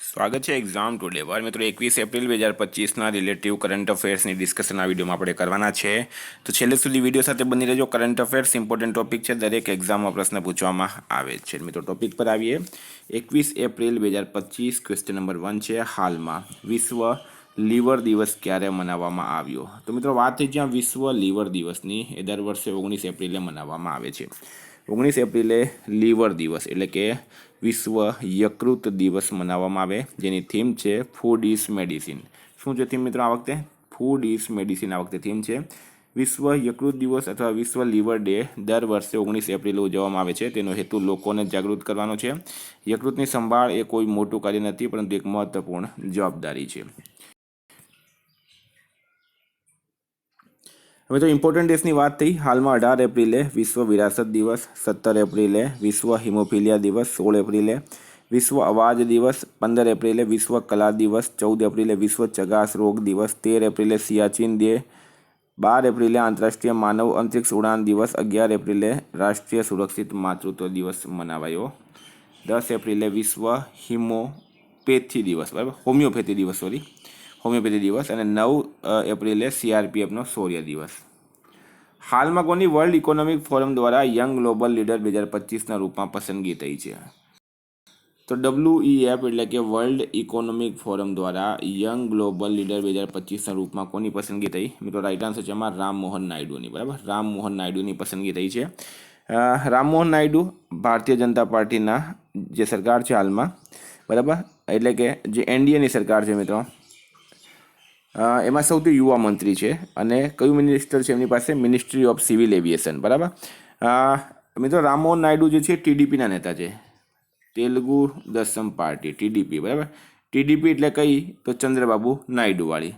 સ્વાગત છે exam today વાર મિત્રો 21 એપ્રિલ 2025ના રિલેટિવ કરંટ અફેર્સની ડિસ્કશન આ વિડીયોમાં આપણે કરવાના છે. તો છેલ્લે સુધી વિડીયો સાથે બની રહેજો. કરંટ અફેર્સ ઇમ્પોર્ટન્ટ ટોપિક છે, દરેક એક્ઝામમાં પ્રશ્ન પૂછવામાં આવે છે. મિત્રો ટોપિક પર આવીએ. 21 એપ્રિલ 2025 ક્વેશ્ચન નંબર 1 છે, હાલમાં વિશ્વ લીવર દિવસ ક્યારે મનાવવામાં આવ્યો? તો મિત્રો વાત થઈ જ્યાં વિશ્વ લીવર દિવસની, એ દર વર્ષે 19 એપ્રિલે મનાવવામાં આવે છે. 19 એપ્રિલે લીવર દિવસ એટલે કે વિશ્વ યકૃત દિવસ મનાવવામાં આવે, જેની થીમ છે ફૂડ ઇઝ મેડિસિન. શું છે થીમ મિત્રો આ વખતે? ફૂડ ઇઝ મેડિસિન આ વખતે થીમ છે. વિશ્વ યકૃત દિવસ અથવા વિશ્વ લીવર ડે દર વર્ષે 19 એપ્રિલે ઉજવવામાં આવે છે. તેનો હેતુ લોકોને જાગૃત કરવાનો છે. યકૃતની સંભાળ એ કોઈ મોટું કાર્ય નથી, પરંતુ એક મહત્વપૂર્ણ જવાબદારી છે. હવે તો ઇમ્પોર્ટન્ટ ડેસની વાત થઈ. હાલમાં 18 એપ્રિલે વિશ્વ વિરાસત દિવસ, 17 એપ્રિલે વિશ્વ હિમોફિલિયા દિવસ, 16 એપ્રિલે વિશ્વ અવાજ દિવસ, 15 એપ્રિલે વિશ્વ કલા દિવસ, 14 એપ્રિલે વિશ્વ ચગાસ રોગ દિવસ, 13 એપ્રિલે સિયાચીન ડે, 12 એપ્રિલે આંતરરાષ્ટ્રીય માનવ અંતરિક્ષ ઉડાન દિવસ, 11 એપ્રિલે રાષ્ટ્રીય સુરક્ષિત માતૃત્વ દિવસ મનાવાયો, 10 એપ્રિલે વિશ્વ હોમિયોપેથી દિવસ અને 9 એપ્રિલે CRPFનો શૌર્ય દિવસ. હાલમાં કોની વર્લ્ડ ઇકોનોમિક ફોરમ દ્વારા યંગ ગ્લોબલ લીડર 2025ના રૂપમાં પસંદગી થઈ છે? તો WEF એટલે કે વર્લ્ડ ઇકોનોમિક ફોરમ દ્વારા યંગ ગ્લોબલ લીડર 2025ના રૂપમાં કોની પસંદગી થઈ? મિત્રો રાઇટ આન્સર છે એમાં રામમોહન નાયડુની. બરાબર, રામમોહન નાયડુની પસંદગી થઈ છે. રામમોહન નાયડુ ભારતીય જનતા પાર્ટીના જે સરકાર છે હાલમાં, બરાબર, એટલે કે જે NDAની સરકાર છે મિત્રો, એમાં સૌથી યુવા મંત્રી છે. અને કયું મિનિસ્ટર છે એમની પાસે? Ministry of civil aviation. બરાબર. મિત્રો રામમોહન નાયડુ જે છે TDPના નેતા છે, તેલુગુ દેશમ પાર્ટી, TDP. બરાબર, TDP એટલે કઈ? તો ચંદ્રબાબુ નાયડુવાળી.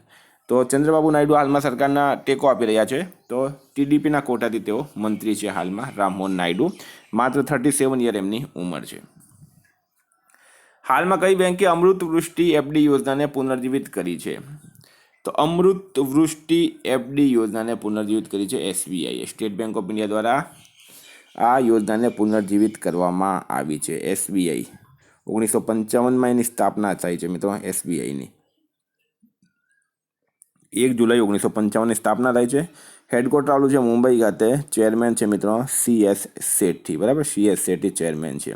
તો ચંદ્રબાબુ નાયડુ હાલમાં સરકારના ટેકો આપી રહ્યા છે. તો TDPના કોટાથી તેઓ મંત્રી છે હાલમાં, રામમોહન નાયડુ. માત્ર 37 યર એમની ઉંમર છે. હાલમાં કઈ બેંકે અમૃત વૃષ્ટિ FD યોજનાને પુનર્જીવિત કરી છે? તો અમૃત વૃષ્ટિ FD યોજનાને પુનર્જીવિત કરી છે SBI, state bank of India દ્વારા આ યોજનાને પુનર્જીવિત કરવામાં આવી છે. SBI 1955માં એની સ્થાપના થઈ છે મિત્રો. SBIની 1 જુલાઈ 1955ની સ્થાપના થઈ છે. હેડક્વાર્ટર આવેલું છે મુંબઈ ખાતે. ચેરમેન છે મિત્રો CS શેટ્ટી. બરાબર, CS શેટ્ટી ચેરમેન છે.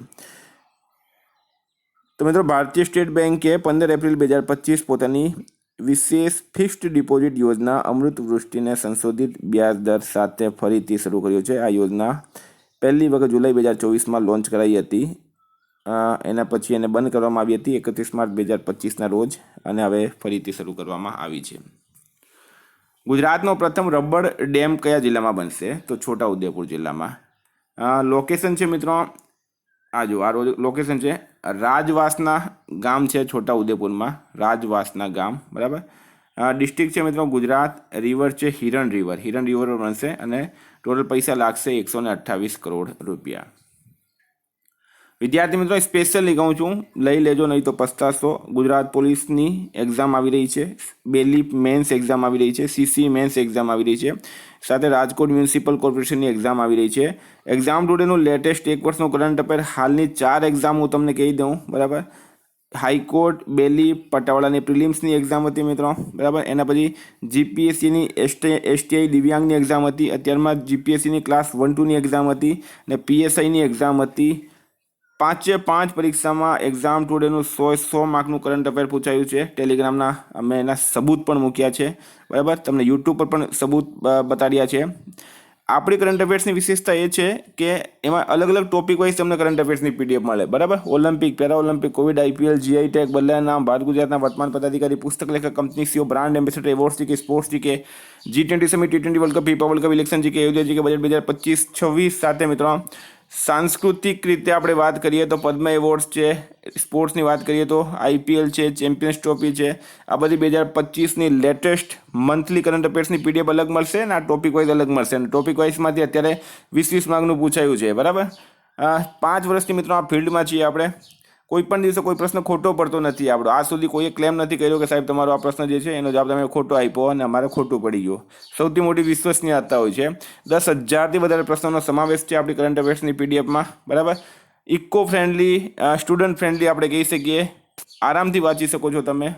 તો મિત્રો ભારતીય સ્ટેટ બેંકે 15 એપ્રિલ 2025 પોતાની વિશેષ ફિક્સ્ડ ડિપોઝિટ યોજના અમૃત વૃષ્ટિને સંશોધિત વ્યાજ દર સાથે ફરીથી શરૂ કર્યો છે. આ યોજના પહેલી વખત જુલાઈ 2024માં લોન્ચ કરાઈ હતી. એના પછી એને બંધ કરવામાં આવી હતી 31 માર્ચ 2025ના રોજ, અને હવે ફરીથી શરૂ કરવામાં આવી છે. ગુજરાતનો પ્રથમ રબર ડેમ કયા જિલ્લામાં બનશે? તો છોટાઉદેપુર જિલ્લામાં. લોકેશન છે મિત્રો, આ લોકેશન છે રાજવાસના ગામ છે છોટાઉદેપુરમાં, રાજવાસના ગામ. બરાબર. ડિસ્ટ્રિક્ટ છે મિત્રો ગુજરાત. રિવર છે હિરણ રિવર બનશે, અને ટોટલ પૈસા લાગશે 128 કરોડ રૂપિયા. વિદ્યાર્થી મિત્રો સ્પેશિયલી કહું છું, લઈ લેજો નહીં તો પસ્તાશો. ગુજરાત પોલીસની એક્ઝામ આવી રહી છે, બેલી મેન્સ એક્ઝામ આવી રહી છે, CC મેન્સ એક્ઝામ આવી રહી છે, સાથે રાજકોટ મ્યુનિસિપલ કોર્પોરેશનની એક્ઝામ આવી રહી છે. એક્ઝામ ટુડેનું લેટેસ્ટ 1 વર્ષનું કરંટ અફેર, હાલની 4 એક્ઝામ હું તમને કહી દઉં. બરાબર, હાઈકોર્ટ, બેલી, પટાવાળાની પ્રિલિમ્સની એક્ઝામ હતી મિત્રો. બરાબર, એના પછી GPSCની STI દિવ્યાંગની એક્ઝામ હતી. અત્યારમાં GPSCની ક્લાસ 1-2ની એક્ઝામ હતી, અને PSIની એક્ઝામ હતી. 5 પરીક્ષામાં એક્ઝામ ટુડેનું 100 માર્કનું કરંટ અફેર પૂછાયું છે. ટેલિગ્રામના અમે એના સબૂત પણ મૂક્યા છે. બરાબર, તમને યુટ્યુબ પર પણ સબૂત બતાડ્યા છે. આપણી કરંટ અફેર્સની વિશેષતા એ છે કે એમાં અલગ અલગ ટોપિક વાઇઝ તમને કરંટ અફેર્સની PDF મળે. બરાબર, Olympic, Paralympic, Covid, IPL, GI tag, બદલાયા નામ, ભારત ગુજરાતના વર્તમાન પદાધિકારી, પુસ્તક લેખક, company CEO, brand ambassador, awards GK, sports GK, G20 summit, T20 world cup, FIFA world cup, election GK, Ayodhya GK, budget 2025-26 સાથે મિત્રો સાંસ્કૃતિક રીતે આપણે વાત કરીએ તો પદ્મ એવોર્ડ્સ છે, સ્પોર્ટ્સની વાત કરીએ તો IPL છે, ચેમ્પિયન્સ ટ્રોફી છે. આ બધી 2025ની લેટેસ્ટ મંથલી કરંટ અફેર્સની PDF અલગ મળશે, અને આ ટોપિક વાઇઝ અલગ મળશે. અને ટોપિક વાઇઝમાંથી અત્યારે 20 માર્કનું પૂછાયું છે. બરાબર, 5 વર્ષથી મિત્રો આ ફિલ્ડમાં છીએ આપણે. કોઈ પણ દિવસે કોઈ પ્રશ્ન ખોટો પડતો નથી આપણો. આજ સુધી કોઈએ ક્લેમ નથી કર્યો કે સાહેબ તમારો આ પ્રશ્ન જે છે એનો જવાબ તમે ખોટો આપ્યો અને અમારે ખોટું પડી ગયો. સૌથી મોટી વિશ્વસનીયતા હોય છે. 10,000થી વધારે પ્રશ્નોનો સમાવેશ છે આપણી કરંટ અફેર્સની PDFમાં. બરાબર, ઇકો ફ્રેન્ડલી, સ્ટુડન્ટ ફ્રેન્ડલી આપણે કહી શકીએ. આરામથી વાંચી શકો છો, તમે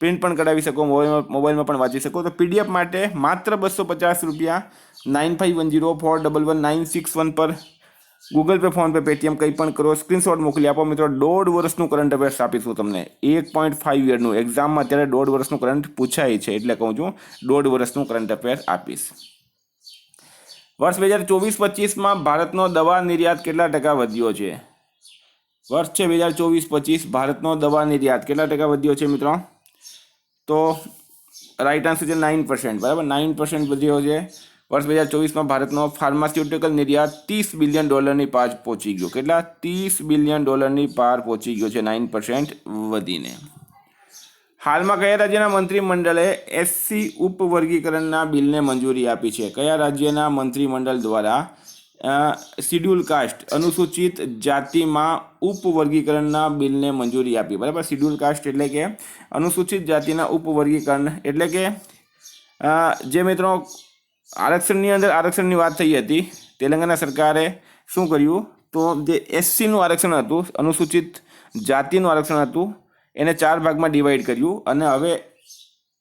પ્રિન્ટ પણ કઢાવી શકો, મોબાઈલમાં પણ વાંચી શકો. તો પીડીએફ માટે માત્ર 250 રૂપિયા 9510411961 પર Google pay, phone pay, Paytm કંઈ પણ કરો, સ્ક્રીનશોટ મોકલી આપો મિત્રો. 1.5 વર્ષનું કરંટ અફેર્સ આપીશું તમને. 1.5 યરનું એક્ઝામમાં અત્યારે 1.5 વર્ષનું કરંટ પૂછાય છે, એટલે કહું છું 1.5 વર્ષનું કરંટ અફેર્સ આપીશ. વર્ષ 2024-25માં ભારતનો દવા નિર્યાત કેટલા ટકા વધ્યો છે? વર્ષ છે 2024-25, ભારતનો દવા નિર્યાત કેટલા ટકા વધ્યો છે મિત્રો? તો રાઈટ આન્સર છે 9%. બરાબર, 9% વધ્યો છે. વર્ષ 2024માં ભારતનો ફાર્માસ્યુટિકલ નિર્યાત $30 બિલિયન પાર પહોંચી ગયો. કેટલા? $30 બિલિયન પાર પહોંચી ગયો છે, 9% વધીને. હાલમાં કયા રાજ્યના મંત્રીમંડળે એસસી ઉપવર્ગીકરણના બિલને મંજૂરી આપી છે? કયા રાજ્યના મંત્રીમંડળ દ્વારા શિડ્યુલ કાસ્ટ, અનુસૂચિત જાતિમાં ઉપવર્ગીકરણના બિલને મંજૂરી આપી? બરાબર, શિડ્યુલ કાસ્ટ એટલે કે અનુસૂચિત જાતિના ઉપવર્ગીકરણ, એટલે કે જે મિત્રો આરક્ષણની અંદર આરક્ષણની વાત થઈ હતી, તેલંગાણા સરકારે શું કર્યું? તો જે એસસીનું આરક્ષણ હતું, અનુસૂચિત જાતિનું આરક્ષણ હતું, એને 4 ભાગમાં ડિવાઈડ કર્યું અને હવે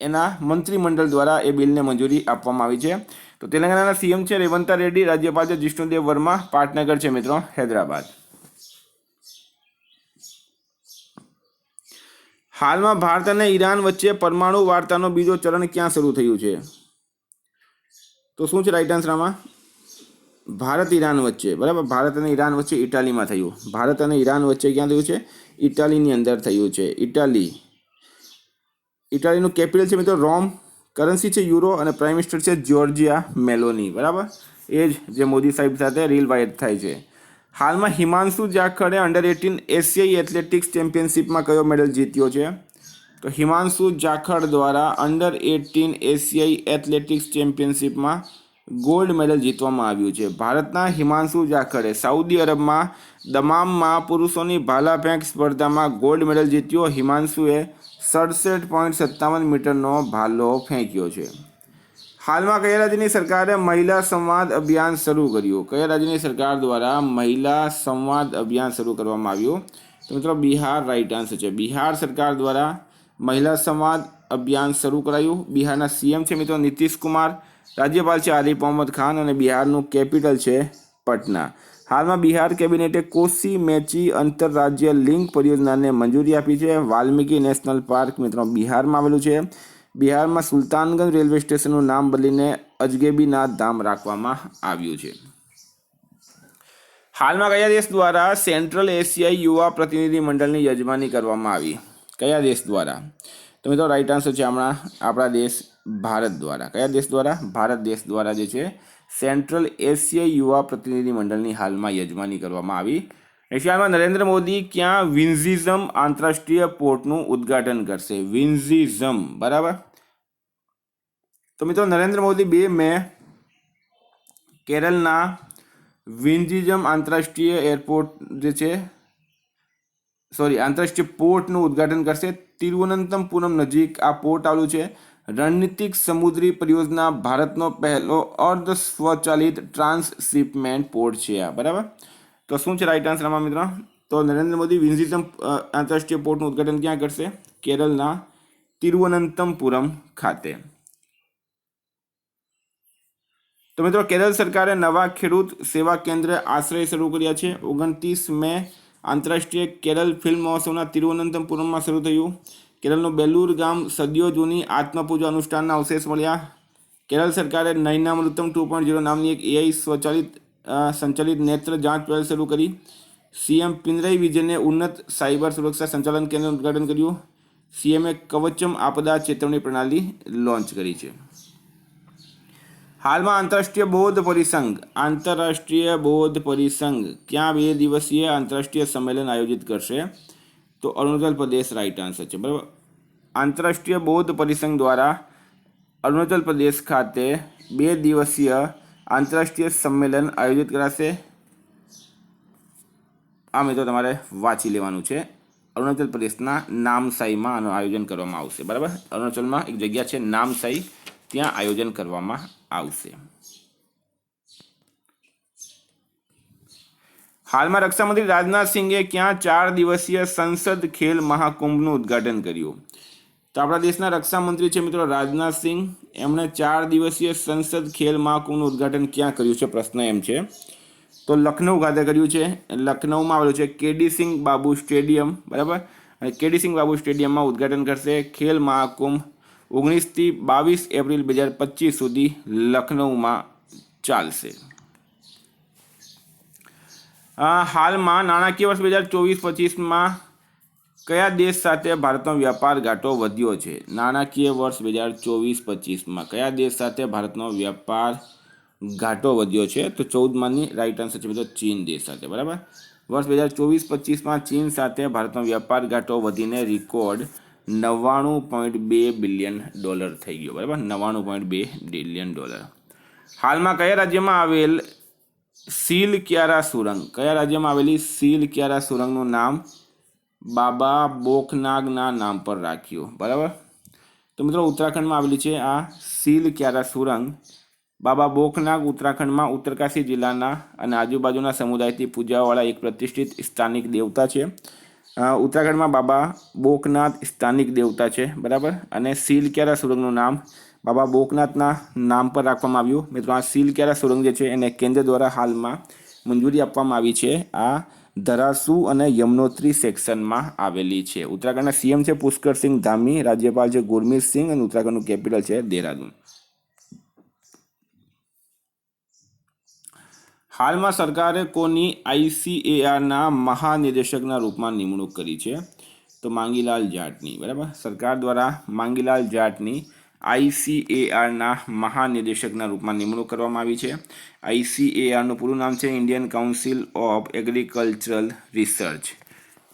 એના મંત્રીમંડળ દ્વારા એ બિલને મંજૂરી આપવામાં આવી છે. તો તેલંગાણાના સીએમ છે રેવંતા રેડ્ડી, રાજ્યપાલ છે જિષ્ણુદેવ વર્મા, પાટનગર છે મિત્રો હૈદરાબાદ. હાલમાં ભારત અને ઈરાન વચ્ચે પરમાણુ વાર્તાનો બીજો ચરણ ક્યાં શરૂ થયું છે? તો શું છે રાઈટ આન્સર આમાં? ભારત ઈરાન વચ્ચે. બરાબર, ભારત અને ઈરાન વચ્ચે ઇટાલીમાં થયું. ભારત અને ઈરાન વચ્ચે ક્યાં થયું છે? ઇટાલીની અંદર થયું છે. ઇટાલીનું કેપિટલ છે મિત્રો રોમ, કરન્સી છે યુરો અને પ્રાઇમ મિનિસ્ટર છે જ્યોર્જિયા મેલોની. બરાબર, એ જ જે મોદી સાહેબ સાથે રીલ વાયરલ થાય છે. હાલમાં હિમાંશુ જાખડે અંડર-18 એશિયાઈ એથ્લેટિક્સ ચેમ્પિયનશિપમાં કયો મેડલ જીત્યો છે? તો હિમાંશુ જાખડ દ્વારા અંડર-18 એશિયાઈ એથ્લેટિક્સ ચેમ્પિયનશિપમાં ગોલ્ડ મેડલ જીતવામાં આવ્યું છે. ભારતના હિમાંશુ જાખડે સાઉદી અરબમાં દમામમાં પુરુષોની ભાલા ફેંક સ્પર્ધામાં ગોલ્ડ મેડલ જીત્યો. હિમાંશુએ 67.57 મીટરનો ભાલો ફેંક્યો છે. હાલમાં કયા રાજ્યની સરકારે મહિલા સંવાદ અભિયાન શરૂ કર્યું? કયા રાજ્યની સરકાર દ્વારા મહિલા સંવાદ અભિયાન શરૂ કરવામાં આવ્યું? તો મિત્રો બિહાર રાઈટ આન્સર છે. બિહાર સરકાર દ્વારા મહિલા સંવાદ અભિયાન શરૂ કરાયું. બિહારના સીએમ છે મિત્રો નીતિશ કુમાર, રાજ્યપાલ છે આરિફ મોહમ્મદ ખાન અને બિહારનું કેપિટલ છે પટના. હાલમાં બિહાર કેબિનેટે કોસી મેચી આંતરરાજ્ય લિંક પરિયોજનાને મંજૂરી આપી છે. વાલ્મીકી નેશનલ પાર્ક મિત્રો બિહારમાં આવેલું છે. બિહારમાં સુલતાનગંજ રેલવે સ્ટેશનનું નામ બદલીને અજગેબીનાથ ધામ રાખવામાં આવ્યું છે. હાલમાં કયા દેશ દ્વારા સેન્ટ્રલ એશિયાઈ યુવા પ્રતિનિધિ મંડળની યજમાની કરવામાં આવી? કયા દેશ દ્વારા? તો મિત્રો રાઈટ આન્સર છે હમણાં આપણા દેશ ભારત દ્વારા. કયા દેશ દ્વારા? ભારત દેશ દ્વારા જે છે સેન્ટ્રલ એશિયાઈ યુવા પ્રતિનિધિ મંડળની હાલમાં યજમાની કરવામાં આવી. એશિયામાં નરેન્દ્ર મોદી ક્યાં વિન્ઝિઝમ આંતરરાષ્ટ્રીય પોર્ટનું ઉદ્ઘાટન કરશે? વિન્ઝિઝમ. બરાબર, તો મિત્રો નરેન્દ્ર મોદી 2 મે કેરળના વિન્ઝિઝમ આંતરરાષ્ટ્રીય એરપોર્ટ જે છે આંતરરાષ્ટ્રીય પોર્ટનું ઉદ્ઘાટન કરશે. તિરુવનંતપુરમ નજીક આ પોર્ટ આવેલું છે. રણનીતિક સમુદ્રી પરિયોજના ભારતનો પહેલો અર્ધ સ્વચાલિત ટ્રાન્સશિપમેન્ટ પોર્ટ છે આ. બરાબર, તો શું છે રાઈટ આન્સર આમાં મિત્રો? તો નરેન્દ્ર મોદી વિન્ઝિઝમ આંતરરાષ્ટ્રીય પોર્ટનું ઉદ્ઘાટન ક્યાં કરશે? કેરળના તિરુવનંતપુરમ ખાતે. તો મિત્રો કેરળ સરકારે નવા ખેડૂત સેવા કેન્દ્ર આશ્રય શરૂ કર્યા છે. 29 મે આંતરરાષ્ટ્રીય કેરળ ફિલ્મ મહોત્સવના તિરુવનંતપુરમમાં શરૂ થયું. કેરળનું બેલુર ગામ સદીઓ જૂની આત્મપૂજા અનુષ્ઠાનના અવશેષ મળ્યા. કેરળ સરકારે નૈનામૃતમ 2.0 નામની એક એઆઈ સંચાલિત નેત્ર જાંચ પહેલ શરૂ કરી. સીએમ પિનરાઈ વિજયને ઉન્નત સાયબર સુરક્ષા સંચાલન કેન્દ્રનું ઉદ્ઘાટન કર્યું. સીએમએ કવચમ આપદા ચેતવણી પ્રણાલી લોન્ચ કરી છે. હાલમાં આંતરરાષ્ટ્રીય બૌદ્ધ પરિસંઘ ક્યાં 2 દિવસીય આંતરરાષ્ટ્રીય સંમેલન આયોજિત કરશે? તો અરુણાચલ પ્રદેશ રાઈટ આન્સર છે. બરાબર, આંતરરાષ્ટ્રીય બૌદ્ધ પરિસંઘ દ્વારા અરુણાચલ પ્રદેશ ખાતે 2 દિવસીય આંતરરાષ્ટ્રીય સંમેલન આયોજિત કરાશે. આ મિત્રો તમારે વાંચી લેવાનું છે. અરુણાચલ પ્રદેશના નામસાઈમાં આનું આયોજન કરવામાં આવશે. બરાબર, અરુણાચલમાં એક જગ્યા છે નામસાઈ, ત્યાં આયોજન કરવામાં આવશે. હાલમાં રક્ષામંત્રી રાજનાથ સિંહે ક્યાં 4 દિવસીય સંસદ ખેલ મહાકુંભનું ઉદ્ઘાટન કર્યું? તો આપણા દેશના રક્ષામંત્રી છે મિત્રો રાજનાથ સિંહ, એમણે 4 દિવસીય સંસદ ખેલ મહાકુંભનું ઉદ્ઘાટન ક્યાં કર્યું છે? પ્રશ્ન એમ છે. તો લખનઉ ખાતે કર્યું છે. લખનઉમાં આવેલું છે કેડી સિંહ બાબુ સ્ટેડિયમ, બરાબર. અને કેડી સિંહ બાબુ સ્ટેડિયમમાં ઉદ્ઘાટન કરશે. ખેલ મહાકુંભ 19 થી 22 એપ્રિલ 2025 સુધી લખનઉમાં ચાલશે. હાલમાં નાણાકીય વર્ષ 2024-25માં કયા દેશ સાથે ભારતનો વ્યાપાર ઘાટો વધ્યો છે? નાણાકીય વર્ષ 2024-25માં કયા દેશ સાથે ભારતનો વ્યાપાર ઘાટો વધ્યો છે? તો 14માની રાઈટ આન્સર છે મિત્રો ચીન દેશ સાથે, બરાબર. વર્ષ 2024-25માં ચીન સાથે ભારતનો વ્યાપાર ઘાટો વધીને રેકોર્ડ $99.2 બિલિયન થઈ ગયો, બરાબર. $99.2 બિલિયન. હાલમાં કયા રાજ્યમાં આવેલ સીલક્યારા સુરંગ, કયા રાજ્યમાં આવેલી સીલક્યારા સુરંગનું નામ બાબા બોકનાગના નામ પર રાખ્યું, બરાબર. તો મિત્રો ઉત્તરાખંડમાં આવેલી છે આ સીલક્યારા સુરંગ. બાબા બોકનાગ ઉત્તરાખંડમાં ઉત્તરકાશી જિલ્લાના અને આજુબાજુના સમુદાયથી પૂજાવાળા એક પ્રતિષ્ઠિત સ્થાનિક દેવતા છે. ઉત્તરાખંડમાં બાબા બોકનાથ સ્થાનિક દેવતા છે, બરાબર. અને સીલક્યારા સુરંગનું નામ બાબા બોકનાથના નામ પર રાખવામાં આવ્યું. મિત્રો આ સીલક્યારા સુરંગ જે છે એને કેન્દ્ર દ્વારા હાલમાં મંજૂરી આપવામાં આવી છે. આ ધરાસુ અને યમનોત્રી સેક્શનમાં આવેલી છે. ઉત્તરાખંડના સીએમ છે પુષ્કરસિંહ ધામી, રાજ્યપાલ છે ગુરમીત સિંહ અને ઉત્તરાખંડનું કેપિટલ છે દેહરાદૂન. હાલમાં સરકારે કોની ICARના મહાનિદેશકના રૂપમાં નિમણૂક કરી છે? તો માંગીલાલ જાટની, બરાબર. સરકાર દ્વારા માંગીલાલ જાટની ICARના મહાનિદેશકના રૂપમાં નિમણૂક કરવામાં આવી છે. ICARનું પૂરું નામ છે Indian council of agricultural research.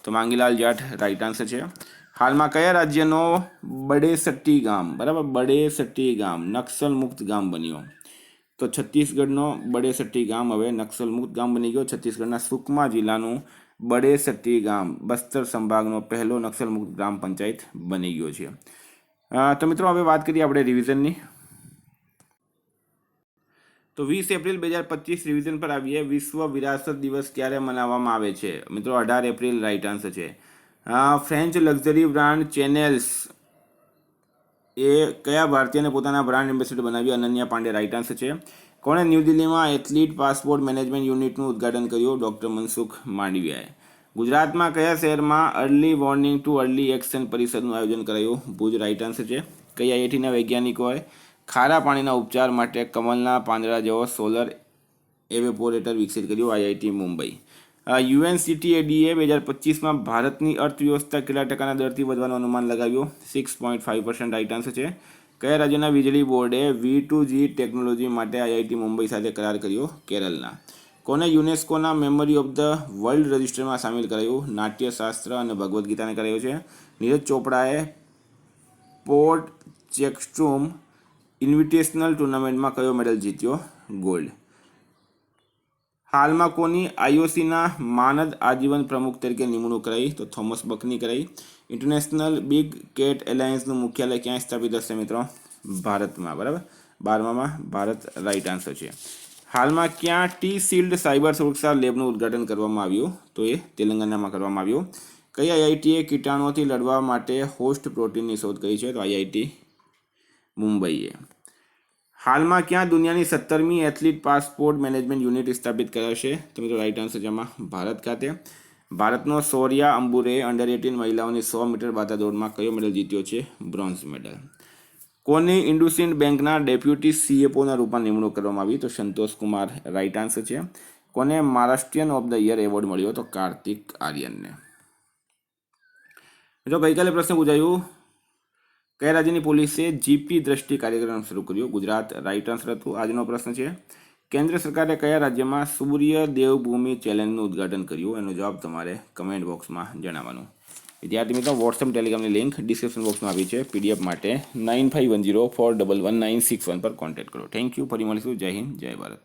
તો માંગીલાલ જાટ રાઈટ આન્સર છે. હાલમાં કયા રાજ્યનો બડેસટ્ટી ગામ, બરાબર, બડેસટ્ટી ગામ નક્સલ મુક્ત ગામ બન્યો? તો છત્તીસગઢનો બડેસટ્ટી ગામ હવે નક્સલ મુક્ત ગામ બની ગયો. છત્તીસગઢના સુકમા જિલ્લાનું બડેસટ્ટી ગામ બસ્તર સંભાગનો પહેલો નક્સલ મુક્ત ગ્રામ પંચાયત બની ગયો છે. તો મિત્રો હવે વાત કરીએ આપણે રિવિઝનની. તો 20 એપ્રિલ 2025 રિવિઝન પર આવીએ. વિશ્વ વિરાસત દિવસ ક્યારે મનાવવામાં આવે છે? મિત્રો 18 એપ્રિલ રાઈટ આન્સર છે. ફ્રેન્ચ લક્ઝરી બ્રાન્ડ ચેનેલ્સ એ કયા ભારતીયને પોતાના બ્રાન્ડ એમ્બેસેડર બનાવી? અનન્યા પાંડે રાઈટ આન્સર છે. કોણે ન્યૂ દિલ્હીમાં એથ્લીટ પાસપોર્ટ મેનેજમેન્ટ યુનિટનું ઉદ્ઘાટન કર્યું? ડૉક્ટર મનસુખ માંડવિયાએ. ગુજરાતમાં કયા શહેરમાં early warning to early action પરિષદનું આયોજન કરાયું? ભુજ રાઈટ આન્સર છે. કઈ IITના વૈજ્ઞાનિકોએ ખારા પાણીના ઉપચાર માટે કમલના પાંદડા જેવો સોલર એવેપોરેટર વિકસિત કર્યું? IIT મુંબઈ. UNCTADએ 2025માં ભારતની અર્થવ્યવસ્થા કેટલા ટકાના દરથી વધવાનું અનુમાન લગાવ્યું? 6.5% રાઈટ આન્સર છે. કયા રાજ્યના વીજળી બોર્ડે V2G ટેકનોલોજી માટે IIT મુંબઈ સાથે કરાર કર્યો? કેરળના. કોને યુનેસ્કોના મેમરી ઓફ ધ વર્લ્ડ રજિસ્ટરમાં સામેલ કરાયું? નાટ્યશાસ્ત્ર અને ભગવદ્ ગીતાને કરાયું છે. નીરજ ચોપડાએ પોર્ટ ચેક્સ્ટ્રૂમ ઇન્વિટેશનલ ટુર્નામેન્ટમાં કયો મેડલ જીત્યો? ગોલ્ડ. હાલમાં કોની IOCના માનદ આજીવન પ્રમુખ તરીકે નિમણૂક કરાઈ? તો થોમસ બકની કરાઈ. ઇન્ટરનેશનલ બિગ કેટ એલાયન્સનું મુખ્યાલય ક્યાં સ્થાપિત થશે મિત્રો? ભારતમાં, બરાબર. 12માં ભારત રાઈટ આન્સર છે. હાલમાં ક્યાં T-Shield સાયબર સુરક્ષા લેબનું ઉદ્ઘાટન કરવામાં આવ્યું? તો એ તેલંગાનામાં કરવામાં આવ્યું. કઈ IITએ કીટાણુઓથી લડવા માટે હોસ્ટ પ્રોટીનની શોધ કરી છે? તો IIT મુંબઈએ. હાલમાં ક્યાં દુનિયાની 17મી એથ્લીટ પાસપોર્ટ મેનેજમેન્ટ યુનિટ સ્થાપિત કરાશે? તો મિત્રો રાઈટ આન્સર જેમાં ભારત ખાતે. ભારતનો શૌર્યા અંબુરે અંડર-18 મહિલાઓની 100 મીટર બાતા દોડમાં કયો મેડલ જીત્યો છે? Bronze medal. કોની ઇન્ડસઇન્ડ બેંકના ડેપ્યુટી CFOના રૂપમાં નિમણૂક કરવામાં આવી? તો સંતોષ કુમાર રાઈટ આન્સર છે. કોને Maharashtrian of the year award મળ્યો? તો કાર્તિક આર્યનને. મિત્રો ગઈકાલે પ્રશ્ન પૂછાયું, કયા રાજ્યની પોલીસે GP દ્રષ્ટિ કાર્યક્રમ શરૂ કર્યો? ગુજરાત રાઈટ આન્સર હતું. આજનો પ્રશ્ન છે, કેન્દ્ર સરકારે કયા રાજ્યમાં સૂર્ય દેવભૂમિ ચેલેન્જનું ઉદ્ઘાટન કર્યું? એનો જવાબ તમારે કમેન્ટ બોક્સમાં જણાવવાનું. વિદ્યાર્થી મિત્રો વોટ્સએપ ટેલિગ્રામની લિંક ડિસ્ક્રિપ્શન બોક્સમાં આપી છે. PDF માટે 9510411961 પર કોન્ટેક્ટ કરો. Thank you. ફરી મળીશું. જય હિન્દ, જય ભારત.